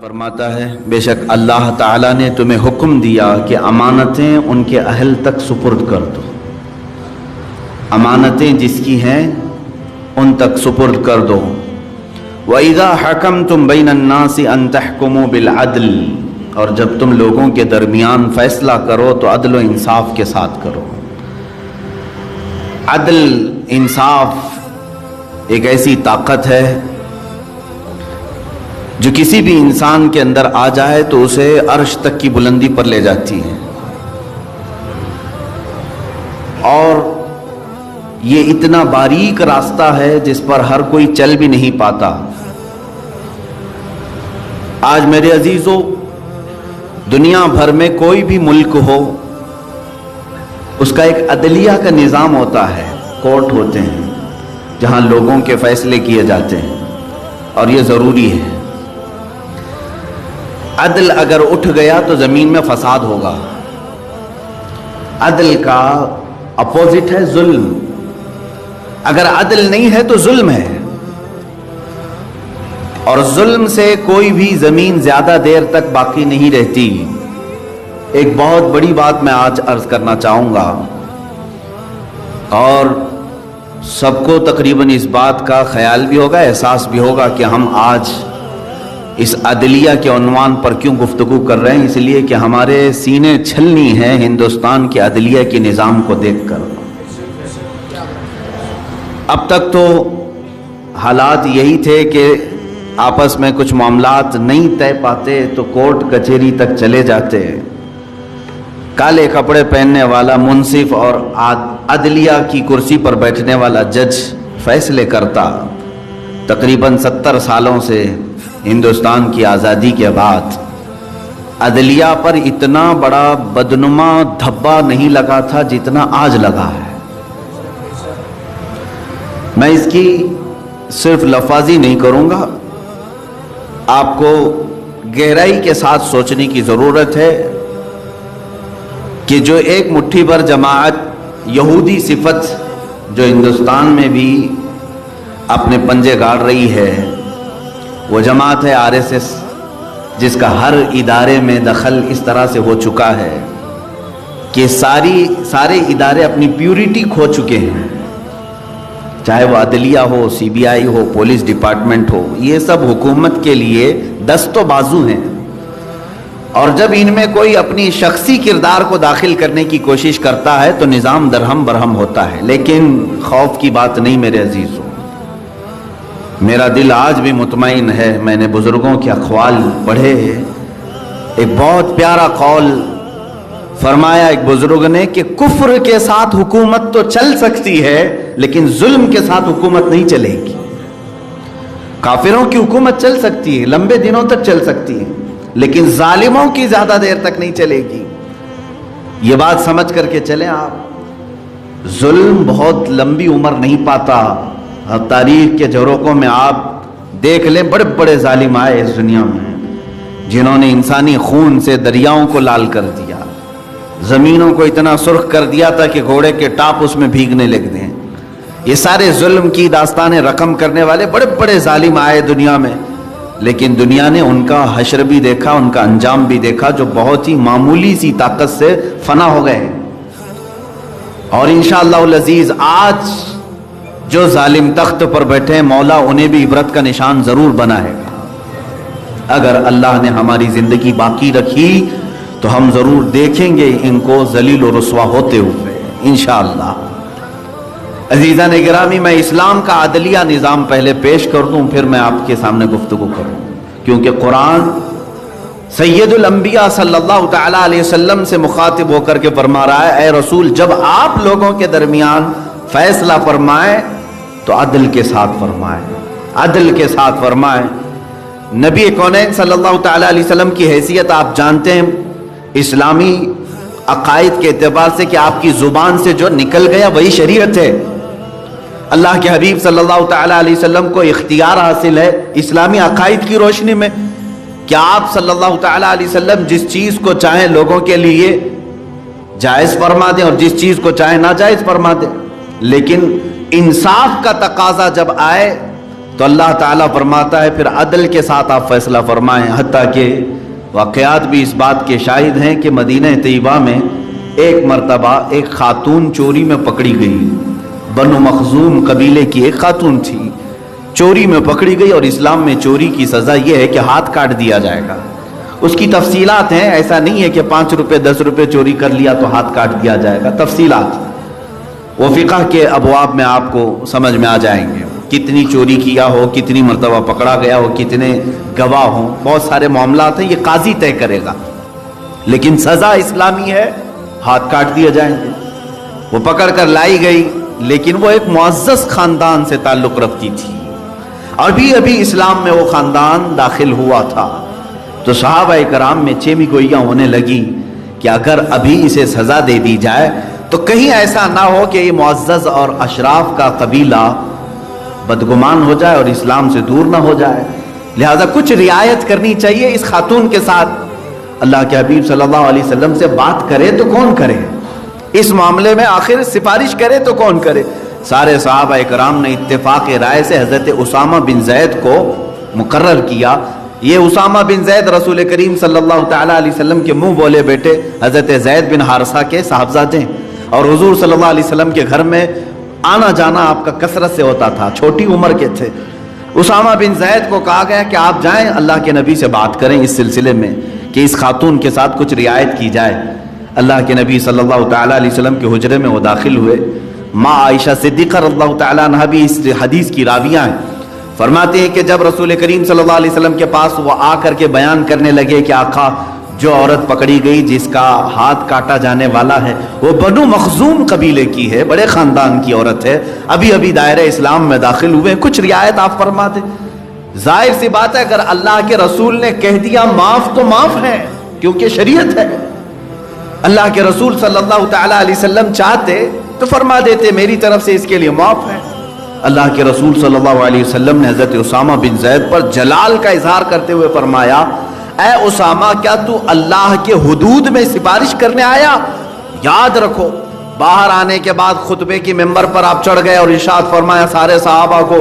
فرماتا ہے بے شک اللہ تعالیٰ نے تمہیں حکم دیا کہ امانتیں ان کے اہل تک سپرد کر دو. امانتیں جس کی ہیں ان تک سپرد کر دو. وَإِذَا حَكَمْتُمْ بَيْنَ النَّاسِ أَن تَحْكُمُوا بِالْعَدْلِ، اور جب تم لوگوں کے درمیان فیصلہ کرو تو عدل و انصاف کے ساتھ کرو. عدل انصاف ایک ایسی طاقت ہے جو کسی بھی انسان کے اندر آ جائے تو اسے عرش تک کی بلندی پر لے جاتی ہے. اور یہ اتنا باریک راستہ ہے جس پر ہر کوئی چل بھی نہیں پاتا. آج میرے عزیزو، دنیا بھر میں کوئی بھی ملک ہو، اس کا ایک عدلیہ کا نظام ہوتا ہے. کورٹ ہوتے ہیں جہاں لوگوں کے فیصلے کیے جاتے ہیں، اور یہ ضروری ہے. عدل اگر اٹھ گیا تو زمین میں فساد ہوگا. عدل کا اپوزٹ ہے ظلم. اگر عدل نہیں ہے تو ظلم ہے، اور ظلم سے کوئی بھی زمین زیادہ دیر تک باقی نہیں رہتی. ایک بہت بڑی بات میں آج عرض کرنا چاہوں گا، اور سب کو تقریباً اس بات کا خیال بھی ہوگا، احساس بھی ہوگا کہ ہم آج اس عدلیہ کے عنوان پر کیوں گفتگو کر رہے ہیں. اس لیے کہ ہمارے سینے چھلنی ہیں ہندوستان کے عدلیہ کے نظام کو دیکھ کر. اب تک تو حالات یہی تھے کہ آپس میں کچھ معاملات نہیں طے پاتے تو کورٹ کچہری تک چلے جاتے. کالے کپڑے پہننے والا منصف اور عدلیہ کی کرسی پر بیٹھنے والا جج فیصلے کرتا. تقریباً 70 سالوں سے ہندوستان کی آزادی کے بعد عدلیہ پر اتنا بڑا بدنما دھبا نہیں لگا تھا جتنا آج لگا ہے. میں اس کی صرف لفاظی نہیں کروں گا، آپ کو گہرائی کے ساتھ سوچنے کی ضرورت ہے کہ جو ایک مٹھی بھر جماعت یہودی صفت جو ہندوستان میں بھی اپنے پنجے گاڑ رہی ہے، وہ جماعت ہے RSS، جس کا ہر ادارے میں دخل اس طرح سے ہو چکا ہے کہ سارے ادارے اپنی پیورٹی کھو چکے ہیں. چاہے وہ عدلیہ ہو، CBI ہو، پولیس ڈپارٹمنٹ ہو، یہ سب حکومت کے لیے دست و بازو ہیں. اور جب ان میں کوئی اپنی شخصی کردار کو داخل کرنے کی کوشش کرتا ہے تو نظام درہم برہم ہوتا ہے. لیکن خوف کی بات نہیں میرے عزیزوں، میرا دل آج بھی مطمئن ہے. میں نے بزرگوں کے اقوال پڑھے، ایک بہت پیارا قول فرمایا ایک بزرگ نے کہ کفر کے ساتھ حکومت تو چل سکتی ہے لیکن ظلم کے ساتھ حکومت نہیں چلے گی. کافروں کی حکومت چل سکتی ہے، لمبے دنوں تک چل سکتی ہے، لیکن ظالموں کی زیادہ دیر تک نہیں چلے گی. یہ بات سمجھ کر کے چلیں آپ. ظلم بہت لمبی عمر نہیں پاتا. تاریخ کے جھروکوں میں آپ دیکھ لیں، بڑے بڑے ظالم آئے اس دنیا میں جنہوں نے انسانی خون سے دریاؤں کو لال کر دیا، زمینوں کو اتنا سرخ کر دیا تھا کہ گھوڑے کے ٹاپ اس میں بھیگنے لگ دیں. یہ سارے ظلم کی داستانیں رقم کرنے والے بڑے بڑے ظالم آئے دنیا میں، لیکن دنیا نے ان کا حشر بھی دیکھا، ان کا انجام بھی دیکھا، جو بہت ہی معمولی سی طاقت سے فنا ہو گئے. اور انشاءاللہ العزیز آج جو ظالم تخت پر بیٹھے ہیں، مولا انہیں بھی عبرت کا نشان ضرور بنائے گا. اگر اللہ نے ہماری زندگی باقی رکھی تو ہم ضرور دیکھیں گے ان کو ذلیل و رسوا ہوتے ہوئے انشاءاللہ. عزیزان گرامی، میں اسلام کا عدلیہ نظام پہلے پیش کر دوں، پھر میں آپ کے سامنے گفتگو کروں، کیونکہ قرآن سید الانبیاء صلی اللہ تعالی علیہ وسلم سے مخاطب ہو کر کے فرما رہا ہے، اے رسول، جب آپ لوگوں کے درمیان فیصلہ فرمائیں تو عدل کے ساتھ فرمائیں، عدل کے ساتھ فرمائیں. نبی کونین صلی اللہ تعالی علیہ وسلم کی حیثیت آپ جانتے ہیں اسلامی عقائد کے اعتبار سے کہ آپ کی زبان سے جو نکل گیا وہی شریعت ہے. اللہ کے حبیب صلی اللہ تعالی علیہ وسلم کو اختیار حاصل ہے اسلامی عقائد کی روشنی میں کہ آپ صلی اللہ تعالی علیہ وسلم جس چیز کو چاہیں لوگوں کے لیے جائز فرما دیں اور جس چیز کو چاہیں ناجائز فرما دیں. لیکن انصاف کا تقاضا جب آئے تو اللہ تعالیٰ فرماتا ہے پھر عدل کے ساتھ آپ فیصلہ فرمائیں، حتیٰ کہ واقعات بھی اس بات کے شاہد ہیں کہ مدینہ طیبہ میں ایک مرتبہ ایک خاتون چوری میں پکڑی گئی، بنو مخزوم قبیلے کی ایک خاتون تھی، چوری میں پکڑی گئی، اور اسلام میں چوری کی سزا یہ ہے کہ ہاتھ کاٹ دیا جائے گا۔ اس کی تفصیلات ہیں، ایسا نہیں ہے کہ 5 روپے 10 روپے چوری کر لیا تو ہاتھ کاٹ دیا جائے گا، تفصیلات وہ فقہ کے ابواب میں آپ کو سمجھ میں آ جائیں گے، کتنی چوری کیا ہو، کتنی مرتبہ پکڑا گیا ہو، کتنے گواہ ہوں، بہت سارے معاملات ہیں، یہ قاضی طے کرے گا، لیکن سزا اسلامی ہے، ہاتھ کاٹ دیے جائیں گے۔ وہ پکڑ کر لائی گئی، لیکن وہ ایک معزز خاندان سے تعلق رکھتی تھی، ابھی اسلام میں وہ خاندان داخل ہوا تھا، تو صحابہ کرام میں چیمی گوئیاں ہونے لگی کہ اگر ابھی اسے سزا دے دی جائے تو کہیں ایسا نہ ہو کہ یہ معزز اور اشراف کا قبیلہ بدگمان ہو جائے اور اسلام سے دور نہ ہو جائے، لہذا کچھ رعایت کرنی چاہیے اس خاتون کے ساتھ۔ اللہ کے حبیب صلی اللہ علیہ وسلم سے بات کرے تو کون کرے، اس معاملے میں آخر سفارش کرے تو کون کرے؟ سارے صحابہ کرام نے اتفاق رائے سے حضرت اسامہ بن زید کو مقرر کیا۔ یہ اسامہ بن زید رسول کریم صلی اللہ تعالیٰ علیہ وسلم کے منہ بولے بیٹے حضرت زید بن حارثہ کے صاحبزادے ہیں، اور حضور صلی اللہ علیہ وسلم کے گھر میں آنا جانا آپ کا کثرت سے ہوتا تھا، چھوٹی عمر کے تھے۔ اسامہ بن زید کو کہا گیا کہ آپ جائیں اللہ کے نبی سے بات کریں اس سلسلے میں کہ اس خاتون کے ساتھ کچھ رعایت کی جائے۔ اللہ کے نبی صلی اللہ تعالیٰ علیہ وسلم کے حجرے میں وہ داخل ہوئے۔ ماں عائشہ صدیقہ رضی اللہ تعالیٰ عنہ بھی اس حدیث کی راویہ ہیں، فرماتے ہیں کہ جب رسول کریم صلی اللہ علیہ وسلم کے پاس وہ آ کر کے بیان کرنے لگے کہ آقا جو عورت پکڑی گئی جس کا ہاتھ کاٹا جانے والا ہے وہ بنو مخزوم قبیلے کی ہے، بڑے خاندان کی عورت ہے، ابھی دائرہ اسلام میں داخل ہوئے، کچھ رعایت آپ فرما دیں۔ ظاہر سی بات ہے اگر اللہ کے رسول نے کہہ دیا معاف تو معاف ہے، کیونکہ شریعت ہے۔ اللہ کے رسول صلی اللہ تعالیٰ علیہ وسلم چاہتے تو فرما دیتے میری طرف سے اس کے لیے معاف ہے۔ اللہ کے رسول صلی اللہ علیہ وسلم نے حضرت اسامہ بن زید پر جلال کا اظہار کرتے ہوئے فرمایا، اے اسامہ کیا تو اللہ کے حدود میں سفارش کرنے آیا؟ یاد رکھو باہر آنے کے بعد خطبے کی ممبر پر آپ چڑھ گئے اور ارشاد فرمایا سارے صحابہ کو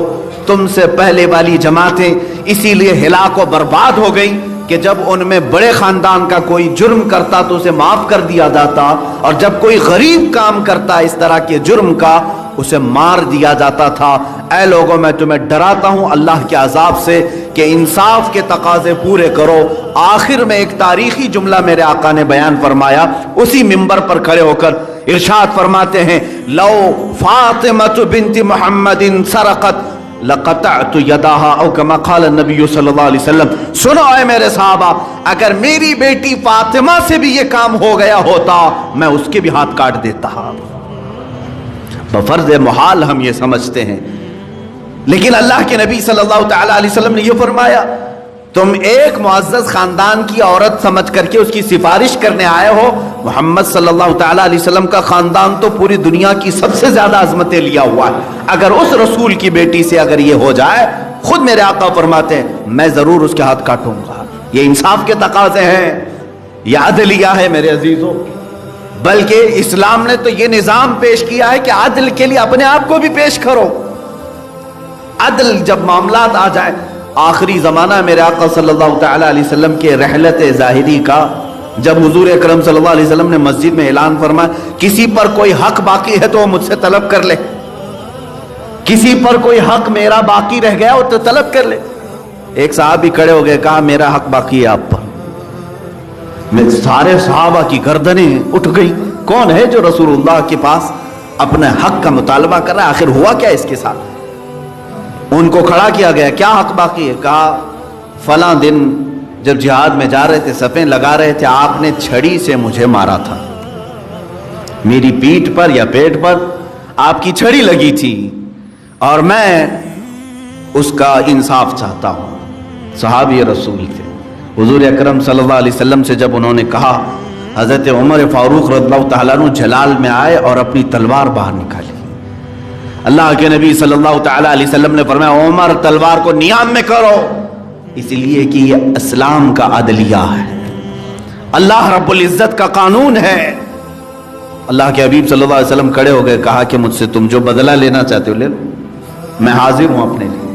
تم سے پہلے والی جماعتیں اسی لیے ہلاک و برباد ہو گئی کہ جب ان میں بڑے خاندان کا کوئی جرم کرتا تو اسے معاف کر دیا جاتا، اور جب کوئی غریب کام کرتا اس طرح کے جرم کا اسے مار دیا جاتا تھا۔ اے لوگوں میں تمہیں ڈراتا ہوں اللہ کے عذاب سے کہ انصاف کے تقاضے پورے کرو۔ آخر میں ایک تاریخی جملہ میرے آقا نے بیان فرمایا، اسی منبر پر کھڑے ہو کر ارشاد فرماتے ہیں، لو فاطمہ بنت محمد سرقت لقطعت یداہا او کما قال النبی صلی اللہ علیہ وسلم۔ سنو اے میرے صحابہ، اگر میری بیٹی فاطمہ سے بھی یہ کام ہو گیا ہوتا میں اس کے بھی ہاتھ کاٹ دیتا۔ بفرض محال ہم یہ سمجھتے ہیں، لیکن اللہ کے نبی صلی اللہ تعالیٰ علیہ وسلم نے یہ فرمایا تم ایک معزز خاندان کی عورت سمجھ کر کے اس کی سفارش کرنے آئے ہو، محمد صلی اللہ تعالیٰ علیہ وسلم کا خاندان تو پوری دنیا کی سب سے زیادہ عظمتیں لیا ہوا ہے، اگر اس رسول کی بیٹی سے اگر یہ ہو جائے، خود میرے آقا فرماتے ہیں میں ضرور اس کے ہاتھ کاٹوں گا۔ یہ انصاف کے تقاضے ہیں، یہ عدلیہ ہے میرے عزیزوں، بلکہ اسلام نے تو یہ نظام پیش کیا ہے کہ عدل کے لیے اپنے آپ کو بھی پیش کرو۔ عدل جب معاملات آ جائے، آخری زمانہ میرے آقا صلی اللہ تعالیٰ علیہ وسلم کے رحلت ظاہری کا، جب حضور اکرم صلی اللہ علیہ وسلم نے مسجد میں اعلان فرمایا کسی پر کوئی حق باقی ہے تو وہ مجھ سے طلب کر لے، کسی پر کوئی حق میرا باقی رہ گیا وہ تو طلب کر لے۔ ایک صحابی کھڑے ہو گئے، کہا میرا حق باقی ہے آپ پر۔ میں سارے صحابہ کی گردنیں اٹھ گئی، کون ہے جو رسول اللہ کے پاس اپنے حق کا مطالبہ کر رہا ہے، آخر ہوا کیا اس کے ساتھ؟ ان کو کھڑا کیا گیا، کیا حق باقی ہے؟ کہا فلاں دن جب جہاد میں جا رہے تھے، صفیں لگا رہے تھے، آپ نے چھڑی سے مجھے مارا تھا، میری پیٹھ پر یا پیٹ پر آپ کی چھڑی لگی تھی اور میں اس کا انصاف چاہتا ہوں۔ صحابی رسول تھے، حضور اکرم صلی اللہ علیہ وسلم سے جب انہوں نے کہا، حضرت عمر فاروق رضی اللہ تعالیٰ عنہ جلال میں آئے اور اپنی تلوار باہر نکالی۔ اللہ کے نبی صلی اللہ تعالیٰ علیہ وسلم نے فرمایا عمر تلوار کو نیام میں کرو، اس لیے کہ یہ اسلام کا عدلیہ ہے، اللہ رب العزت کا قانون ہے۔ اللہ کے حبیب صلی اللہ علیہ وسلم کھڑے ہو گئے، کہا کہ مجھ سے تم جو بدلہ لینا چاہتے ہو لے لو، میں حاضر ہوں اپنے لیے۔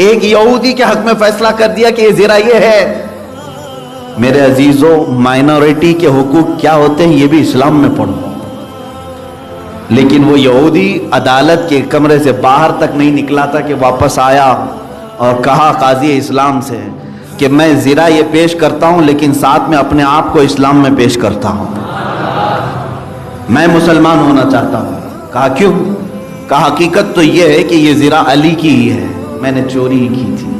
ایک یہودی کے حق میں فیصلہ کر دیا کہ یہ زرا یہ ہے. میرے عزیزوں، مائنورٹی کے حقوق کیا ہوتے ہیں یہ بھی اسلام میں پڑھو. لیکن وہ یہودی عدالت کے کمرے سے باہر تک نہیں نکلا تھا کہ واپس آیا اور کہا قاضی اسلام سے کہ میں زرا یہ پیش کرتا ہوں لیکن ساتھ میں اپنے آپ کو اسلام میں پیش کرتا ہوں، میں مسلمان ہونا چاہتا ہوں. کہا کیوں؟ کہا حقیقت تو یہ ہے کہ یہ زرا علی کی ہی ہے، میں نے چوری کی تھی،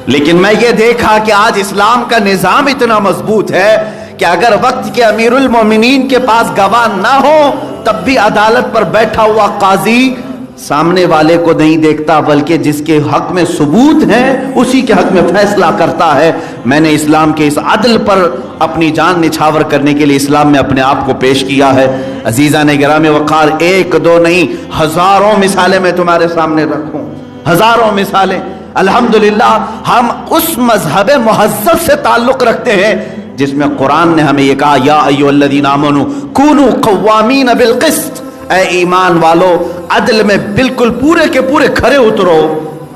لیکن میں یہ دیکھا کہ آج اسلام کا نظام اتنا مضبوط ہے کہ اگر وقت کے امیر المومنین کے پاس گواہ نہ ہو تب بھی عدالت پر بیٹھا ہوا قاضی سامنے والے کو نہیں دیکھتا بلکہ جس کے حق میں ثبوت ہے اسی کے حق میں فیصلہ کرتا ہے. میں نے اسلام کے اس عدل پر اپنی جان نچھاور کرنے کے لیے اسلام میں اپنے آپ کو پیش کیا ہے. عزیزان گرامی وقار، ایک دو نہیں ہزاروں مثالیں میں تمہارے سامنے رکھوں، ہزاروں مثالیں. الحمدللہ ہم اس مذہب مہذب سے تعلق رکھتے ہیں جس میں قرآن نے ہمیں یہ کہا یا ایھا الذین آمنوا کونوا قوامین بالقسط، اے ایمان والو عدل میں بالکل پورے کے پورے کھرے اترو،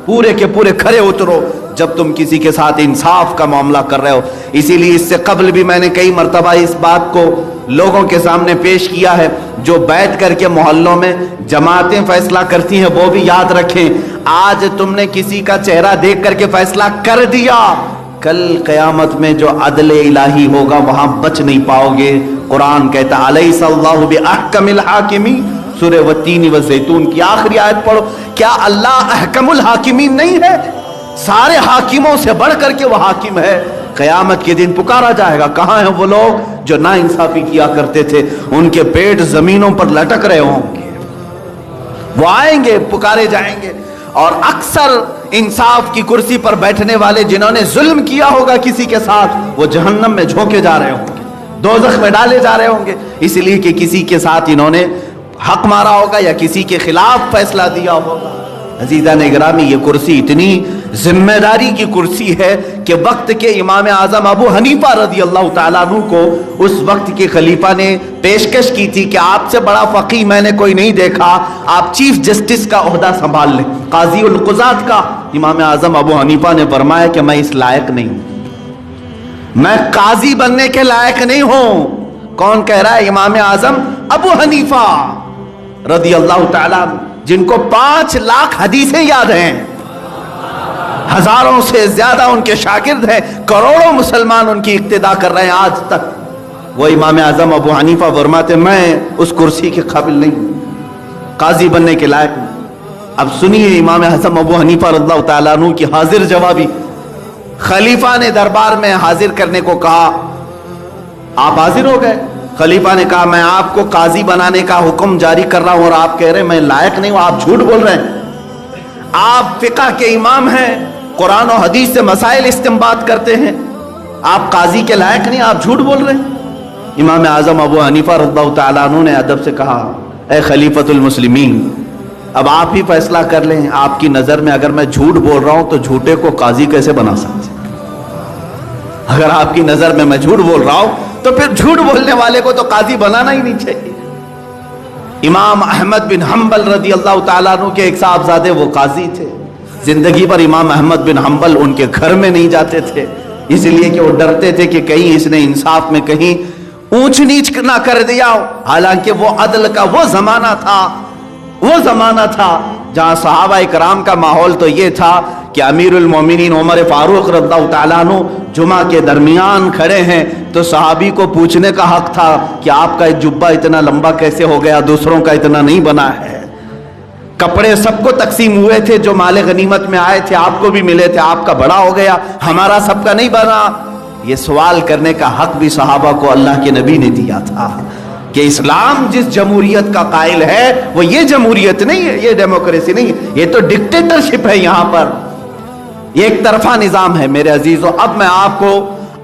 پورے کے پورے کھرے اترو جب تم کسی کے ساتھ انصاف کا معاملہ کر رہے ہو. اسی لیے اس سے قبل بھی میں نے کئی مرتبہ اس بات کو لوگوں کے سامنے پیش کیا ہے. جو بیٹھ کر کے محلوں میں جماعتیں فیصلہ کرتی ہیں وہ بھی یاد رکھیں، آج تم نے کسی کا چہرہ دیکھ کر کے فیصلہ کر دیا، کل قیامت میں جو عدل الہی ہوگا وہاں بچ نہیں پاؤ گے. قرآن کہتا الیس اللہ باحکم الحاکمین، سورہ والتین والزیتون کی آخری آیت پڑھو. کیا اللہ احکم الحاکمین نہیں ہے؟ سارے حاکموں سے بڑھ کر کے وہ حاکم ہے. قیامت کے دن پکارا جائے گا، کہاں ہیں وہ لوگ جو نا انصافی کیا کرتے تھے؟ ان کے پیٹ زمینوں پر لٹک رہے ہوں گے، وہ آئیں گے، پکارے جائیں گے. اور اکثر انصاف کی کرسی پر بیٹھنے والے جنہوں نے ظلم کیا ہوگا کسی کے ساتھ وہ جہنم میں جھونکے جا رہے ہوں گے، دوزخ میں ڈالے جا رہے ہوں گے، اس لیے کہ کسی کے ساتھ انہوں نے حق مارا ہوگا یا کسی کے خلاف فیصلہ دیا ہوگا. عزیزان گرامی، یہ کرسی اتنی ذمہ داری کی کرسی ہے کہ وقت کے امام اعظم ابو حنیفہ رضی اللہ تعالیٰ عنہ کو اس وقت کے خلیفہ نے پیشکش کی تھی کہ آپ سے بڑا فقیہ میں نے کوئی نہیں دیکھا، آپ چیف جسٹس کا عہدہ سنبھال لیں، قاضی القضات کا. امام اعظم ابو حنیفہ نے فرمایا کہ میں اس لائق نہیں ہوں، میں قاضی بننے کے لائق نہیں ہوں. کون کہہ رہا ہے؟ امام اعظم ابو حنیفہ رضی اللہ تعالیٰ جن کو 5 لاکھ حدیثیں یاد ہیں، ہزاروں سے زیادہ ان کے شاگرد ہیں، کروڑوں مسلمان ان کی اقتدا کر رہے ہیں آج تک. وہ امام اعظم ابو حنیفہ فرماتے میں اس کرسی کے قابل نہیں ہوں، قاضی بننے کے لائق نہیں. اب سنیے امام اعظم ابو حنیفہ رضی اللہ تعالیٰ عنہ کی حاضر جوابی. خلیفہ نے دربار میں حاضر کرنے کو کہا، آپ حاضر ہو گئے. خلیفہ نے کہا میں آپ کو قاضی بنانے کا حکم جاری کر رہا ہوں اور آپ کہہ رہے ہیں میں لائق نہیں ہوں، آپ جھوٹ بول رہے ہیں. آپ فقہ کے امام ہیں، قرآن و حدیث سے مسائل استنباط کرتے ہیں، آپ قاضی کے لائق نہیں، آپ جھوٹ بول رہے ہیں. امام اعظم ابو حنیفہ رضی اللہ تعالیٰ عنہ نے ادب سے کہا اے خلیفۃ المسلمین، اب آپ ہی فیصلہ کر لیں، آپ کی نظر میں اگر میں جھوٹ بول رہا ہوں تو جھوٹے کو قاضی کیسے بنا سکتے؟ اگر آپ کی نظر میں میں جھوٹ بول رہا ہوں تو پھر جھوٹ بولنے والے کو تو قاضی بنانا ہی نہیں چاہیے. امام احمد بن حنبل رضی اللہ تعالیٰ عنہ کے ایک صاحبزادے وہ قاضی تھے. زندگی پر امام احمد بن حنبل ان کے گھر میں نہیں جاتے تھے، اس لیے کہ وہ ڈرتے تھے کہ کہیں اس نے انصاف میں کہیں اونچ نیچ نہ کر دیا. حالانکہ وہ عدل کا وہ زمانہ تھا جہاں صحابہ کرام کا ماحول تو یہ تھا کہ امیر المومنین عمر فاروق رضی اللہ تعالیٰ عنہ جمعہ کے درمیان کھڑے ہیں تو صحابی کو پوچھنے کا حق تھا کہ آپ کا جبہ اتنا لمبا کیسے ہو گیا، دوسروں کا اتنا نہیں بنا ہے. کپڑے سب کو تقسیم ہوئے تھے جو مال غنیمت میں آئے تھے، آپ کو بھی ملے تھے، آپ کا بڑا ہو گیا، ہمارا سب کا نہیں بنا. یہ سوال کرنے کا حق بھی صحابہ کو اللہ کے نبی نے دیا تھا کہ اسلام جس جمہوریت کا قائل ہے وہ یہ جمہوریت نہیں ہے، یہ ڈیموکریسی نہیں ہے، یہ تو ڈکٹیٹرشپ ہے. یہاں پر یہ ایک طرفہ نظام ہے. میرے عزیزو، اب میں آپ کو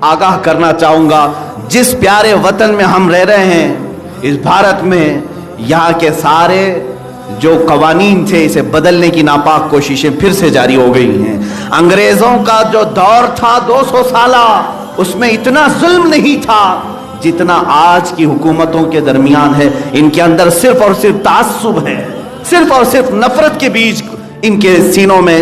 آگاہ کرنا چاہوں گا، جس پیارے وطن میں ہم رہ رہے ہیں، اس بھارت میں، یہاں کے سارے جو قوانین تھے اسے بدلنے کی ناپاک کوششیں پھر سے جاری ہو گئی ہیں. انگریزوں کا جو دور تھا 200 سالہ، اس میں اتنا ظلم نہیں تھا جتنا آج کی حکومتوں کے درمیان ہے. ان کے اندر صرف اور صرف تعصب ہے، صرف اور صرف نفرت کے بیج ان کے سینوں میں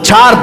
4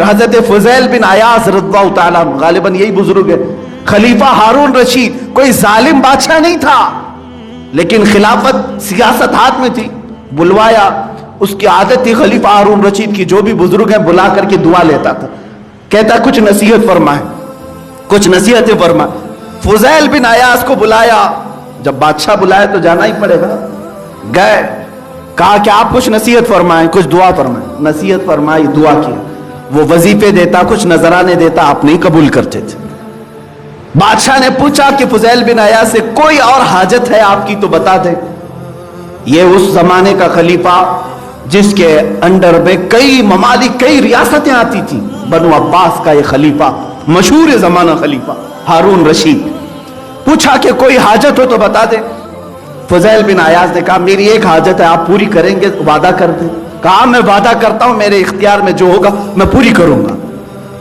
حضرت فضیل بن عیاض رضی اللہ تعالیٰ عنہ، غالباً یہی بزرگ ہے، خلیفہ ہارون رشید، کوئی ظالم بادشاہ نہیں تھا لیکن خلافت سیاست ہاتھ میں تھی، بلوایا، اس کی عادت تھی خلیفہ ہارون رشید کی، جو بھی بزرگ ہیں بلا کر کے دعا لیتا تھا، کہتا کچھ نصیحت فرمائیں، کچھ نصیحتیں فرمائیں۔ فضیل بن عیاض کو بلایا، جب بادشاہ بلائے تو جانا ہی پڑے گا، گئے، کہا کہ آپ کچھ نصیحت فرمائیں، کچھ دعا فرمائیں، نصیحت فرمائی، دعا کیا، وہ وظیفے دیتا، کچھ نذرانے دیتا، آپ نہیں قبول کرتے تھے۔ بادشاہ نے پوچھا کہ فضیل بن عیاض سے کوئی اور حاجت ہے آپ کی تو بتا دیں۔ یہ اس زمانے کا خلیفہ جس کے انڈر میں کئی ممالک، کئی ریاستیں آتی تھیں، بنو عباس کا یہ خلیفہ، مشہور زمانہ خلیفہ ہارون رشید، پوچھا کہ کوئی حاجت ہو تو بتا دیں۔ فضیل بن عیاض نے کہا میری ایک حاجت ہے، آپ پوری کریں گے؟ وعدہ کر دیں۔ کہا میں وعدہ کرتا ہوں، میرے اختیار میں جو ہوگا میں پوری کروں گا۔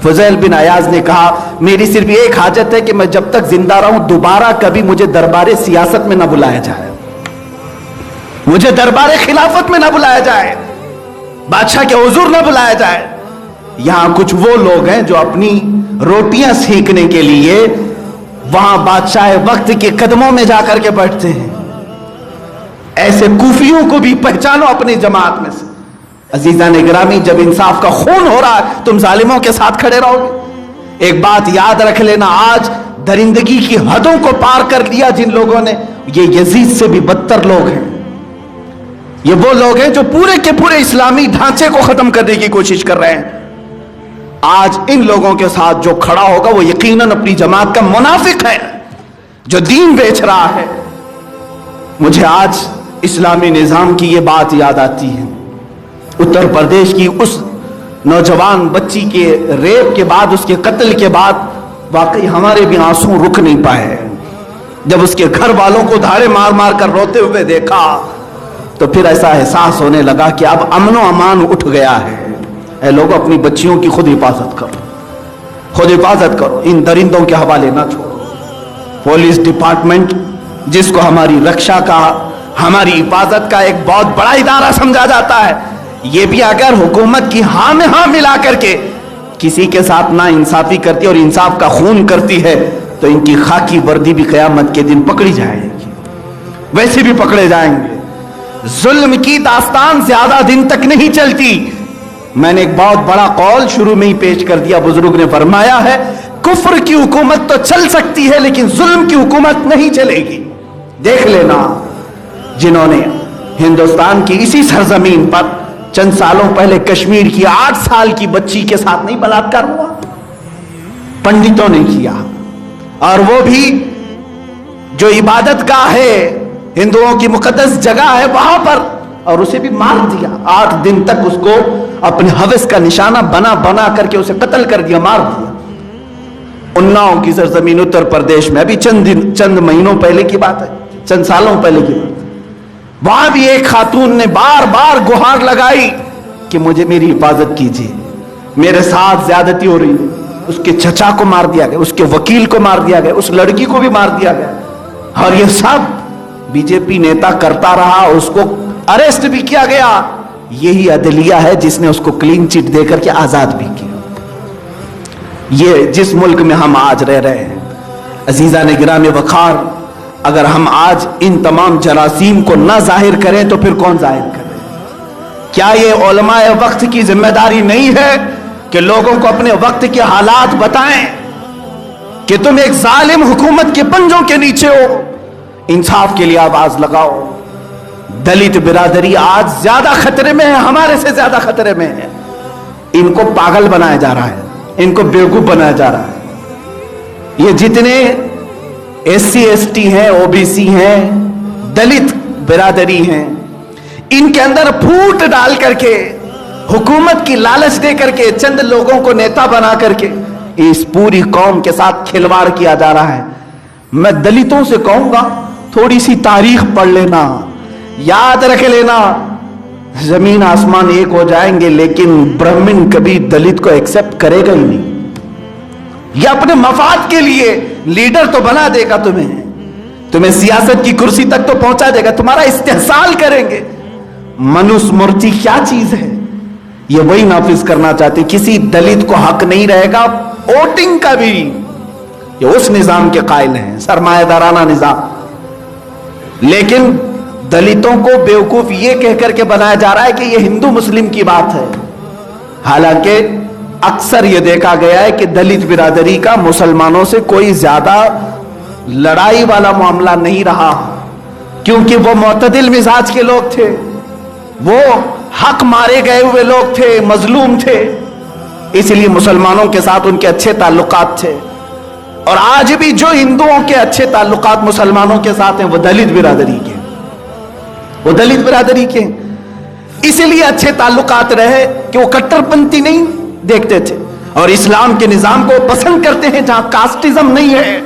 فضیل بن عیاض نے کہا میری صرف ایک حاجت ہے کہ میں جب تک زندہ رہوں دوبارہ کبھی مجھے دربار سیاست میں نہ بلایا جائے، مجھے دربار خلافت میں نہ بلایا جائے، بادشاہ کے حضور نہ بلایا جائے۔ یہاں کچھ وہ لوگ ہیں جو اپنی روٹیاں سینکنے کے لیے وہاں بادشاہ وقت کے قدموں میں جا کر کے بیٹھتے ہیں۔ ایسے کوفیوں کو بھی پہچانو اپنی جماعت میں سے۔ عزیزان گرامی، جب انصاف کا خون ہو رہا ہے تم ظالموں کے ساتھ کھڑے رہو گے؟ ایک بات یاد رکھ لینا، آج درندگی کی حدوں کو پار کر لیا جن لوگوں نے، یہ یزید سے بھی بدتر لوگ ہیں۔ یہ وہ لوگ ہیں جو پورے کے پورے اسلامی ڈھانچے کو ختم کرنے کی کوشش کر رہے ہیں۔ آج ان لوگوں کے ساتھ جو کھڑا ہوگا وہ یقیناً اپنی جماعت کا منافق ہے جو دین بیچ رہا ہے۔ مجھے آج اسلامی نظام کی یہ بات یاد آتی ہے، اتر پردیش کی اس نوجوان بچی کے ریپ کے بعد، اس کے قتل کے بعد، واقعی ہمارے بھی آنسو رک نہیں پائے۔ جب اس کے گھر والوں کو دھاڑے مار مار کر روتے ہوئے دیکھا تو پھر ایسا احساس ہونے لگا کہ اب امن و امان اٹھ گیا ہے۔ اے لوگوں، اپنی بچیوں کی خود حفاظت کرو، خود حفاظت کرو، ان درندوں کے حوالے نہ چھوڑو۔ پولیس ڈپارٹمنٹ جس کو ہماری رکشا کا، ہماری حفاظت کا ایک بہت بڑا ادارہ سمجھا جاتا ہے، یہ بھی اگر حکومت کی ہاں میں ہاں ملا کر کے کسی کے ساتھ نا انصافی کرتی اور انصاف کا خون کرتی ہے تو ان کی خاکی وردی بھی قیامت کے دن پکڑی جائے گی، ویسے بھی پکڑے جائیں گے۔ ظلم کی داستان زیادہ دن تک نہیں چلتی۔ میں نے ایک بہت بڑا قول شروع میں ہی پیش کر دیا، بزرگ نے فرمایا ہے کفر کی حکومت تو چل سکتی ہے لیکن ظلم کی حکومت نہیں چلے گی۔ دیکھ لینا جنہوں نے ہندوستان کی اسی سرزمین پر چند سالوں پہلے کشمیر کی 8 سال کی بچی کے ساتھ نہیں بلااتکار ہوا، پنڈتوں نے کیا، اور وہ بھی جو عبادت گاہ ہے، ہندوؤں کی مقدس جگہ ہے وہاں پر، اور اسے بھی مار دیا۔ 8 دن تک اس کو اپنے ہوس کا نشانہ بنا بنا کر کے اسے قتل کر دیا، مار دیا۔ اناؤ کی سرزمین اتر پردیش میں ابھی چند مہینوں پہلے کی بات ہے، چند سالوں پہلے کی بات ہے، وہاں بھی ایک خاتون نے بار بار گہار لگائی کہ مجھے میری حفاظت کیجیے، میرے ساتھ زیادتی ہو رہی ہے۔ اس کے چچا کو مار دیا گیا، اس کے وکیل کو مار دیا گیا، اس لڑکی کو بھی مار دیا گیا، اور یہ سب بی جے پی نیتا کرتا رہا، اس کو اریسٹ بھی کیا گیا۔ یہی عدلیہ ہے جس نے اس کو کلین چٹ دے کر کے آزاد بھی کیا۔ یہ جس ملک میں ہم آج رہ رہے ہیں، عزیزان گرامی وقار، اگر ہم آج ان تمام جراثیم کو نہ ظاہر کریں تو پھر کون ظاہر کرے؟ کیا یہ علماء وقت کی ذمہ داری نہیں ہے کہ لوگوں کو اپنے وقت کے حالات بتائیں کہ تم ایک ظالم حکومت کے پنجوں کے نیچے ہو؟ انصاف کے لیے آواز لگاؤ۔ دلت برادری آج زیادہ خطرے میں ہے، ہمارے سے زیادہ خطرے میں ہے۔ ان کو پاگل بنایا جا رہا ہے، ان کو بیوقوف بنایا جا رہا ہے۔ یہ جتنے ایس سی ایس ٹی ہیں، او بی سی ہیں، دلت برادری ہیں، ان کے اندر پھوٹ ڈال کر کے، حکومت کی لالچ دے کر کے، چند لوگوں کو نیتا بنا کر کے اس پوری قوم کے ساتھ کھلواڑ کیا جا رہا ہے۔ میں دلتوں سے کہوں گا تھوڑی سی تاریخ پڑھ لینا، یاد رکھ لینا، زمین آسمان ایک ہو جائیں گے لیکن برہمن کبھی دلت کو ایکسپٹ کرے گا ہی نہیں۔ یہ اپنے مفاد کے لیے لیڈر تو بنا دے گا، تمہیں سیاست کی کرسی تک تو پہنچا دے گا، تمہارا استحصال کریں گے۔ منوس مورتی کیا چیز ہے؟ یہ وہی نافذ کرنا چاہتے. کسی دلت کو حق نہیں رہے گا ووٹنگ کا بھی. یہ اس نظام کے قائل ہیں, سرمایہ دارانہ نظام. لیکن دلتوں کو بیوقوف یہ کہہ کر کے بنایا جا رہا ہے کہ یہ ہندو مسلم کی بات ہے. حالانکہ اکثر یہ دیکھا گیا ہے کہ دلت برادری کا مسلمانوں سے کوئی زیادہ لڑائی والا معاملہ نہیں رہا, کیونکہ وہ معتدل مزاج کے لوگ تھے, وہ حق مارے گئے ہوئے لوگ تھے, مظلوم تھے, اس لیے مسلمانوں کے ساتھ ان کے اچھے تعلقات تھے. اور آج بھی جو ہندوؤں کے اچھے تعلقات مسلمانوں کے ساتھ ہیں وہ دلت برادری کے, وہ دلت برادری کے. اسی لیے اچھے تعلقات رہے کہ وہ کٹر پنتھی نہیں دیکھتے تھے, اور اسلام کے نظام کو پسند کرتے ہیں جہاں کاسٹزم نہیں ہے,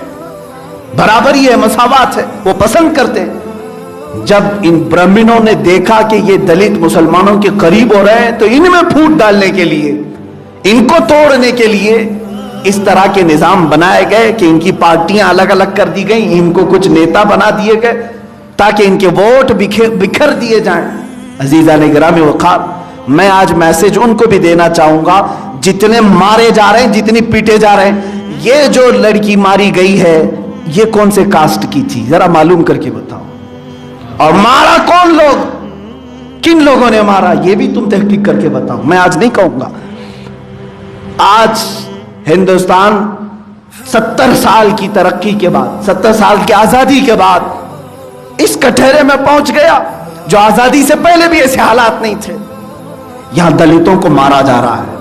برابری ہے, مساوات ہے, وہ پسند کرتے ہیں. جب ان برہمنوں نے دیکھا کہ یہ دلت مسلمانوں کے قریب ہو رہے ہیں تو ان میں پھوٹ ڈالنے کے لیے, ان کو توڑنے کے لیے اس طرح کے نظام بنائے گئے کہ ان کی پارٹیاں الگ الگ کر دی گئیں, ان کو کچھ نیتا بنا دیے گئے تاکہ ان کے ووٹ بکھر دیے جائیں. عزیزان گرامی وقار, میں آج میسج ان کو بھی دینا چاہوں گا جتنے مارے جا رہے ہیں, جتنی پیٹے جا رہے ہیں, یہ جو لڑکی ماری گئی ہے یہ کون سے کاسٹ کی تھی ذرا معلوم کر کے بتاؤ, اور مارا کون لوگ, کن لوگوں نے مارا یہ بھی تم تحقیق کر کے بتاؤ. میں آج نہیں کہوں گا. آج ہندوستان 70 سال کی ترقی کے بعد, 70 سال کی آزادی کے بعد اس کٹہرے میں پہنچ گیا جو آزادی سے پہلے بھی ایسے حالات نہیں تھے. یہاں دلتوں کو مارا جا رہا ہے,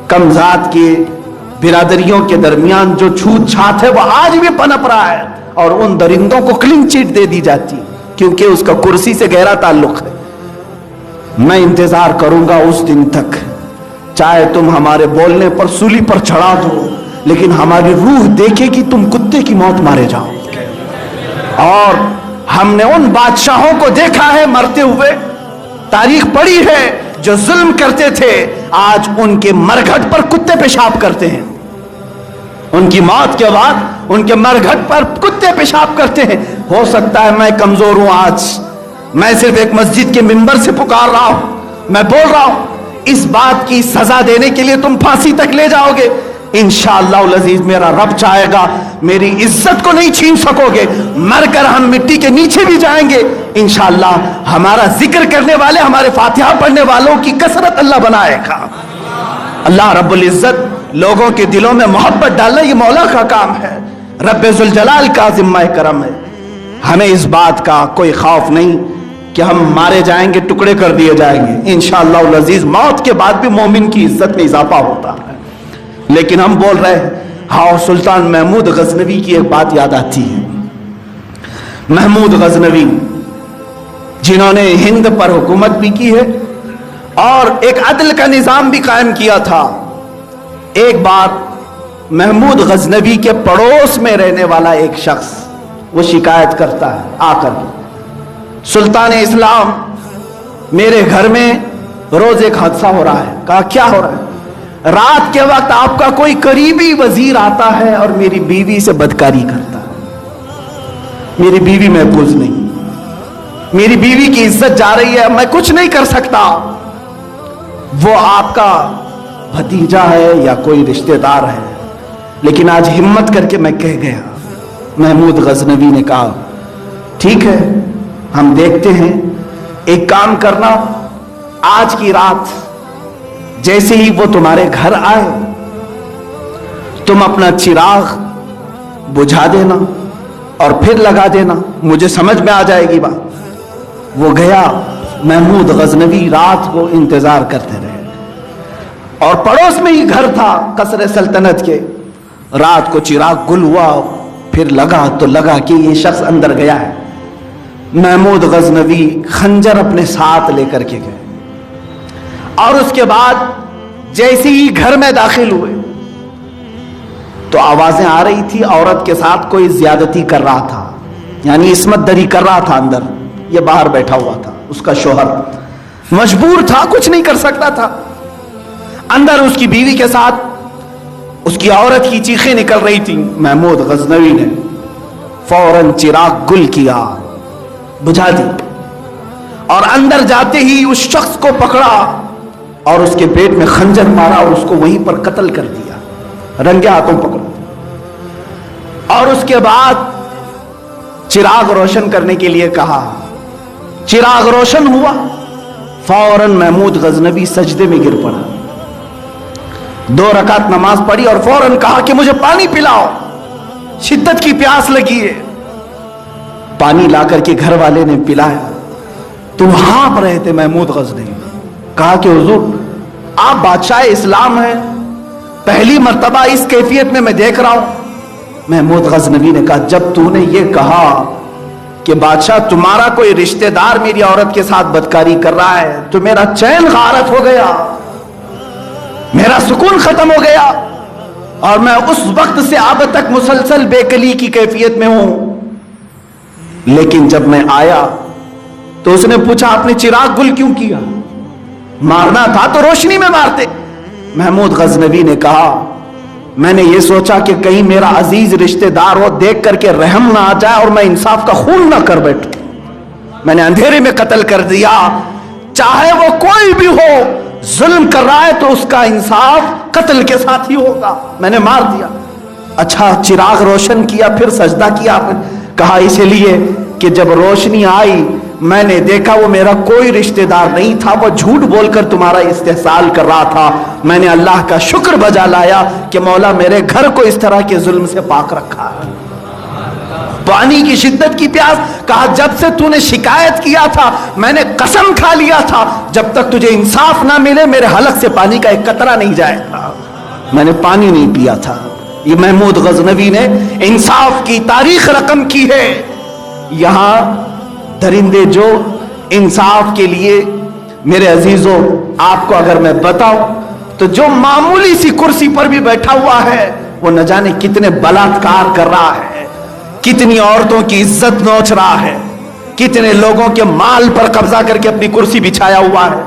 کم ذات کے برادریوں کے درمیان جو چھوت چھات ہے وہ آج بھی پنپ رہا ہے, اور ان درندوں کو کلین چٹ دے دی جاتی کیونکہ اس کا کرسی سے گہرا تعلق ہے. میں انتظار کروں گا اس دن تک, چاہے تم ہمارے بولنے پر سولی پر چڑھا دو, لیکن ہماری روح دیکھے کہ تم کتے کی موت مارے جاؤ. اور ہم نے ان بادشاہوں کو دیکھا ہے مرتے ہوئے, تاریخ پڑھی ہے, جو ظلم کرتے تھے آج ان کے مرگھٹ پر کتے پیشاب کرتے ہیں. ان کی موت کے بعد ان کے مرگھٹ پر کتے پیشاب کرتے ہیں. ہو سکتا ہے میں کمزور ہوں, آج میں صرف ایک مسجد کے منبر سے پکار رہا ہوں, میں بول رہا ہوں, اس بات کی سزا دینے کے لیے تم پھانسی تک لے جاؤ گے. انشاءاللہ العزیز میرا رب چاہے گا میری عزت کو نہیں چھین سکو گے, مر کر ہم مٹی کے نیچے بھی جائیں گے. انشاءاللہ ہمارا ذکر کرنے والے, ہمارے فاتحہ پڑھنے والوں کی کثرت اللہ بنائے گا. اللہ رب العزت لوگوں کے دلوں میں محبت ڈالنا یہ مولا کا کام ہے, رب ذوالجلال کا ذمہ کرم ہے. ہمیں اس بات کا کوئی خوف نہیں کہ ہم مارے جائیں گے, ٹکڑے کر دیے جائیں گے. انشاءاللہ العزیز موت کے بعد بھی مومن کی عزت میں اضافہ ہوتا ہے. لیکن ہم بول رہے ہیں, ہاں سلطان محمود غزنوی کی ایک بات یاد آتی ہے. محمود غزنوی جنہوں نے ہند پر حکومت بھی کی ہے اور ایک عدل کا نظام بھی قائم کیا تھا. ایک بات, محمود غزنوی کے پڑوس میں رہنے والا ایک شخص وہ شکایت کرتا ہے آ کر, سلطان اسلام میرے گھر میں روز ایک حادثہ ہو رہا ہے. کہا کیا ہو رہا ہے؟ رات کے وقت آپ کا کوئی قریبی وزیر آتا ہے اور میری بیوی سے بدکاری کرتا ہے. میری بیوی محفوظ نہیں, میری بیوی کی عزت جا رہی ہے, میں کچھ نہیں کر سکتا. وہ آپ کا بھتیجا ہے یا کوئی رشتہ دار ہے, لیکن آج ہمت کر کے میں کہہ گیا. محمود غزنوی نے کہا ٹھیک ہے ہم دیکھتے ہیں, ایک کام کرنا, آج کی رات جیسے ہی وہ تمہارے گھر آئے تم اپنا چراغ بجھا دینا اور پھر لگا دینا, مجھے سمجھ میں آ جائے گی بات. وہ گیا, محمود غزنوی رات کو انتظار کرتے رہے, اور پڑوس میں ہی گھر تھا قصر سلطنت کے. رات کو چراغ گل ہوا, پھر لگا تو لگا کہ یہ شخص اندر گیا ہے. محمود غزنوی خنجر اپنے ساتھ لے کر کے گئے, اور اس کے بعد جیسے ہی گھر میں داخل ہوئے تو آوازیں آ رہی تھی عورت کے ساتھ کوئی زیادتی کر رہا تھا, یعنی عصمت دری کر رہا تھا اندر. یہ باہر بیٹھا ہوا تھا, اس کا شوہر مجبور تھا, کچھ نہیں کر سکتا تھا. اندر اس کی بیوی کے ساتھ اس کی عورت کی چیخیں نکل رہی تھی. محمود غزنوی نے فوراً چراغ گل کیا, بجھا دی, اور اندر جاتے ہی اس شخص کو پکڑا اور اس کے پیٹ میں خنجر مارا اور اس کو وہیں پر قتل کر دیا، رنگے ہاتھوں پکڑا۔ اور اس کے بعد چراغ روشن کرنے کے لیے کہا، چراغ روشن ہوا، فوراً محمود غزنوی سجدے میں گر پڑا، 2 رکعت نماز پڑھی اور فوراً کہا کہ مجھے پانی پلاؤ، شدت کی پیاس لگی ہے۔ پانی لا کر کے گھر والے نے پلایا تو ہانپ رہے تھے محمود غزنوی۔ کہا کہ حضور آپ بادشاہ اسلام ہیں، پہلی مرتبہ اس کیفیت میں دیکھ رہا ہوں۔ محمود غزنوی نے کہا جب تو نے یہ کہا کہ بادشاہ تمہارا کوئی رشتہ دار میری عورت کے ساتھ بدکاری کر رہا ہے تو میرا چین غارت ہو گیا، میرا سکون ختم ہو گیا، اور میں اس وقت سے اب تک مسلسل بے کلی کی کیفیت میں ہوں۔ لیکن جب میں آیا تو اس نے پوچھا آپ نے چراغ گل کیوں کیا؟ مارنا تھا تو روشنی میں مارتے۔ محمود غزنوی نے کہا میں نے یہ سوچا کہ کہیں میرا عزیز رشتہ دار وہ دیکھ کر کے رحم نہ آ جائے اور میں انصاف کا خون نہ کر بیٹھوں، میں نے اندھیرے میں قتل کر دیا۔ چاہے وہ کوئی بھی ہو، ظلم کر رہا ہے تو اس کا انصاف قتل کے ساتھ ہی ہوگا، میں نے مار دیا۔ اچھا چراغ روشن کیا پھر سجدہ کیا؟ آپ نے کہا اس لیے کہ جب روشنی آئی میں نے دیکھا وہ میرا کوئی رشتہ دار نہیں تھا، وہ جھوٹ بول کر تمہارا استحصال کر رہا تھا۔ میں نے اللہ کا شکر بجا لایا کہ مولا میرے گھر کو اس طرح کے ظلم سے پاک رکھا ہے۔ پانی کی شدت کی پیاس، کہا جب سے تو نے شکایت کیا تھا میں نے قسم کھا لیا تھا جب تک تجھے انصاف نہ ملے میرے حلق سے پانی کا ایک قطرہ نہیں جائے گا، میں نے پانی نہیں پیا تھا۔ یہ محمود غزنوی نے انصاف کی تاریخ رقم کی ہے۔ یہاں درندے جو انصاف کے لیے، میرے عزیزوں آپ کو اگر میں بتاؤں تو جو معمولی سی کرسی پر بھی بیٹھا ہوا ہے وہ نہ جانے کتنے بلاತ್ಕಾರ کر رہا ہے، کتنی عورتوں کی عزت نوچ رہا ہے، کتنے لوگوں کے مال پر قبضہ کر کے اپنی کرسی بچھایا ہوا ہے۔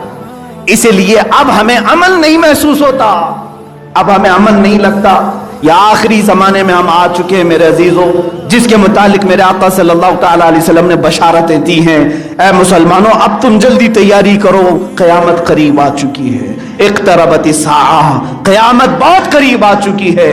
اسی لیے اب ہمیں امن نہیں محسوس ہوتا، اب ہمیں امن نہیں لگتا۔ یا آخری زمانے میں ہم آ چکے ہیں میرے عزیزوں، جس کے متعلق میرے آقا صلی اللہ تعالی علیہ وسلم نے بشارتیں دی ہیں، اے مسلمانوں اب تم جلدی تیاری کرو، قیامت قریب آ چکی ہے، اقتربت الساعہ، قیامت بہت قریب آ چکی ہے۔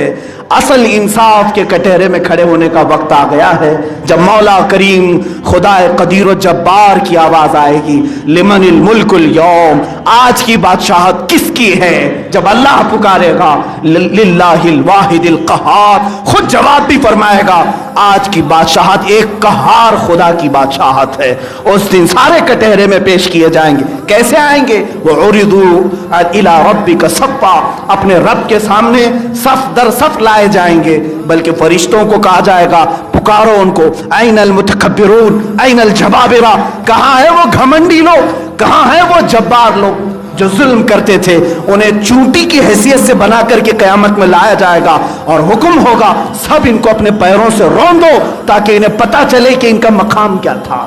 اصل انصاف کے کٹہرے میں کھڑے ہونے کا وقت آ گیا ہے، جب مولا کریم خدا قدیر و جبار کی آواز آئے گی، لمن الملک اليوم، آج کی بادشاہت کس کی ہے؟ جب اللہ پکارے گا للہ الواحد القہار، خود جواب بھی فرمائے گا آج کی بادشاہت ایک قہار خدا کی بادشاہت ہے۔ اس دن سارے کٹہرے میں پیش کیے جائیں گے، کیسے آئیں گے؟ وَعُرِضُوا إِلَىٰ رَبِّكَ صَفًّا، اپنے رب کے سامنے صف در صف لائے جائیں گے، بلکہ فرشتوں کو کہا جائے گا پکارو ان کو، اَيْنَ الْمُتَكَبِّرُونَ اَيْنَ الْجَبَابِرَةُ، کہاں ہے وہ گھمنڈی لوگ، کہاں ہے وہ جبار لوگ جو ظلم کرتے تھے؟ انہیں چونٹی کی حیثیت سے بنا کر کے قیامت میں لایا جائے گا اور حکم ہوگا سب ان کو اپنے پیروں سے روندو تاکہ انہیں پتا چلے کہ ان کا مقام کیا تھا۔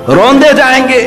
روندے جائیں گے،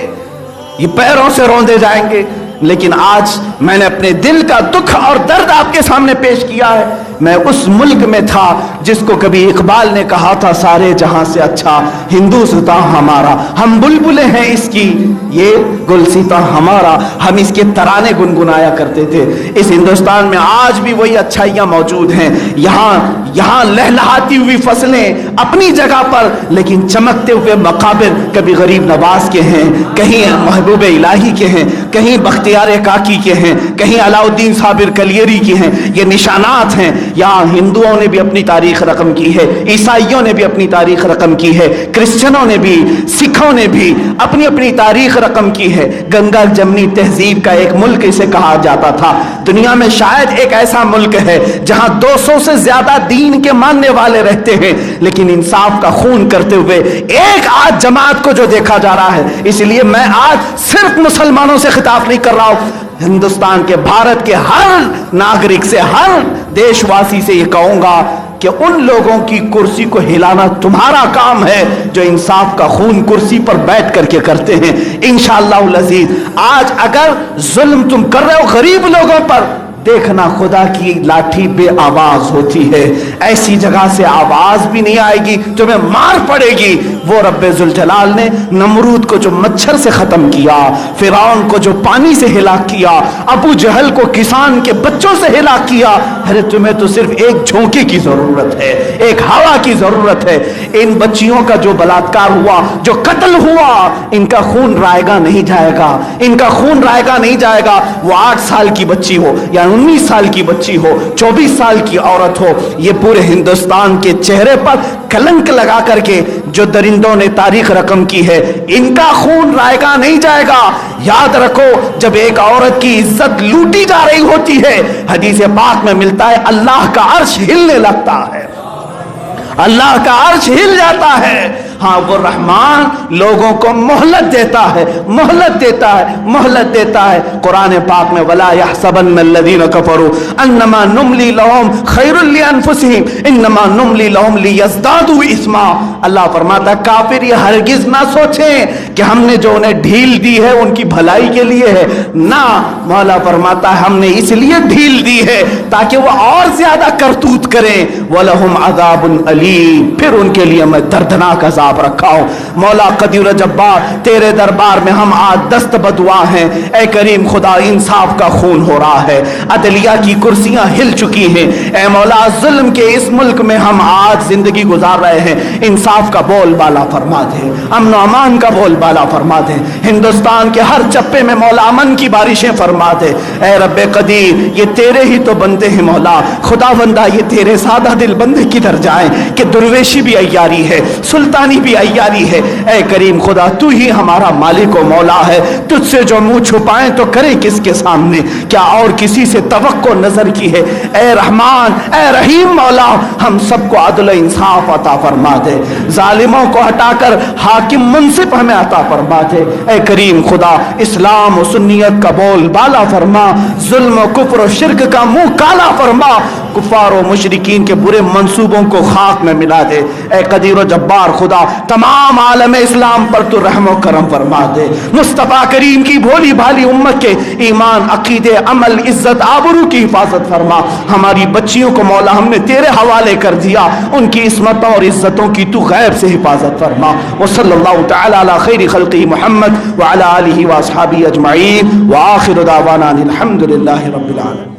یہ پیروں سے روندے جائیں گے۔ لیکن آج میں نے اپنے دل کا دکھ اور درد آپ کے سامنے پیش کیا ہے۔ میں اس ملک میں تھا جس کو کبھی اقبال نے کہا تھا سارے جہاں سے اچھا ہندوستان ہمارا، ہم بلبلیں ہیں اس کی یہ گلستاں ہمارا، ہم اس کے ترانے گنگنایا کرتے تھے۔ اس ہندوستان میں آج بھی وہی اچھائیاں موجود ہیں، یہاں لہلہاتی ہوئی فصلیں اپنی جگہ پر، لیکن چمکتے ہوئے مقابر کبھی غریب نواز کے ہیں، کہیں محبوب الہی کے ہیں، کہیں بختیار کاکی کے ہیں، کہیں علاء الدین صابر کلیری کے ہیں۔ یہ نشانات ہیں۔ یہاں ہندوؤں نے بھی اپنی تاریخ رقم کی ہے، عیسائیوں نے بھی اپنی تاریخ رقم کی ہے، کرسچنوں نے بھی، سکھوں نے بھی اپنی اپنی تاریخ رقم کی ہے۔ گنگا جمنی تہذیب کا ایک ملک اسے کہا جاتا تھا۔ دنیا میں شاید ایک ایسا ملک ہے جہاں 200 سے زیادہ دین کے ماننے والے رہتے ہیں، لیکن انصاف کا خون کرتے ہوئے ایک آج جماعت کو جو دیکھا جا رہا ہے۔ اس لیے میں آج صرف مسلمانوں سے خطاب نہیں کر رہا ہوں، ہندوستان کے، بھارت کے ہر ناگرک سے، ہر دیش واسی سے یہ کہوں گا کہ ان لوگوں کی کرسی کو ہلانا تمہارا کام ہے جو انصاف کا خون کرسی پر بیٹھ کر کے کرتے ہیں۔ انشاءاللہ العزیز آج اگر ظلم تم کر رہے ہو غریب لوگوں پر، دیکھنا خدا کی لاٹھی بے آواز ہوتی ہے، ایسی جگہ سے آواز بھی نہیں آئے گی، تمہیں مار پڑے گی۔ وہ رب ذوالجلال نے نمرود کو جو مچھر سے ختم کیا، فرعون کو جو پانی سے ہلاک کیا، ابو جہل کو کسان کے بچوں سے ہلاک کیا، ارے تمہیں تو صرف ایک جھونکے کی ضرورت ہے، ایک ہوا کی ضرورت ہے۔ ان بچیوں کا جو بلاತ್ಕಾರ ہوا، جو قتل ہوا، ان کا خون رائے گا نہیں جائے گا، ان کا خون رائے گا نہیں جائے گا۔ وہ 8 سال کی بچی ہو یا 19 سال کی بچی ہو، 24 سال کی عورت ہو، یہ پورے ہندوستان کے چہرے پر کلنک لگا کر کے جو درندوں نے تاریخ رقم کی ہے، ان کا خون رائے گا نہیں جائے گا۔ یاد رکھو، جب ایک عورت کی عزت لوٹی جا رہی ہوتی ہے، حدیث پاک میں ملتا ہے اللہ کا عرش ہلنے لگتا ہے، اللہ کا عرش ہل جاتا ہے۔ ہاں، وہ رحمان لوگوں کو مہلت دیتا ہے، مہلت دیتا ہے، مہلت دیتا ہے۔ قرآن پاک میں وَلَا يَحْسَبَنَّ الَّذِينَ كَفَرُوا أَنَّمَا نُمْلِي لَهُمْ خَيْرٌ لِأَنفُسِهِمْ إِنَّمَا نُمْلِي لَهُمْ لِيَزْدَادُوا إِثْمًا۔ اللہ فرماتا ہے کافر یہ ہرگز نہ سوچیں کہ ہم نے جو انہیں ڈھیل دی ہے ان کی بھلائی کے لیے ہے، نہ، مولا فرماتا ہے ہم نے اس لیے ڈھیل دی ہے تاکہ وہ اور زیادہ کرتوت کریں۔ وَلَهُمْ عَذَابٌ أَلِيمٌ، پھر ان کے لیے میں دردناک عذاب رکھا ہوں۔ مولا قدیر و جبار، تیرے دربار میں ہم آج دست بدعا ہیں۔ اے کریم خدا، انصاف کا خون ہو رہا ہے، عدلیہ کی کرسیاں ہل چکی ہیں۔ اے مولا، ظلم کے اس ملک میں ہم آج زندگی گزار رہے ہیں، انصاف کا بول بالا فرما دے، امن و امان کا بول بالا فرما دے، ہندوستان کے ہر چپے میں مولا امن کی بارشیں فرما دے۔ اے رب قدیر، یہ تیرے ہی تو بندے ہیں مولا، خدا بندہ یہ تیرے سادہ دل بندے کدھر جائیں کہ درویشی بھی عیاری ہے، سلطانی بھی عیاری ہے۔ اے کریم خدا، تو ہی ہمارا مالک و مولا ہے، تجھ سے جو منہ چھپائیں تو کریں کس کے سامنے، کیا اور کسی سے توقع نظر کی ہے؟ اے رحمان، اے رحیم مولا، ہم سب کو عدل و انصاف عطا فرما دے، ظالموں کو ہٹا کر حاکم منصف ہمیں عطا فرما دے۔ اے کریم خدا، اسلام و سنیت کا بول بالا فرما، ظلم و کفر و شرک کا منہ کالا فرما، کفار و مشرکین کے برے منصوبوں کو خاک میں ملا دے۔ اے قدیر و جبار خدا، تمام عالم اسلام پر تو رحم و کرم فرما دے۔ مصطفیٰ کریم کی بھولی بھالی امت کے ایمان، عقیدے، عمل، عزت، آبرو کی حفاظت فرما۔ ہماری بچیوں کو مولا ہم نے تیرے حوالے کر دیا، ان کی عصمتوں اور عزتوں کی تو غیب سے حفاظت فرما۔ وصلی اللہ تعالی علی خیر خلقہ محمد وعلی آلہ واصحابہ اجمعین، وآخر دعوانا الحمد للہ رب العالمین۔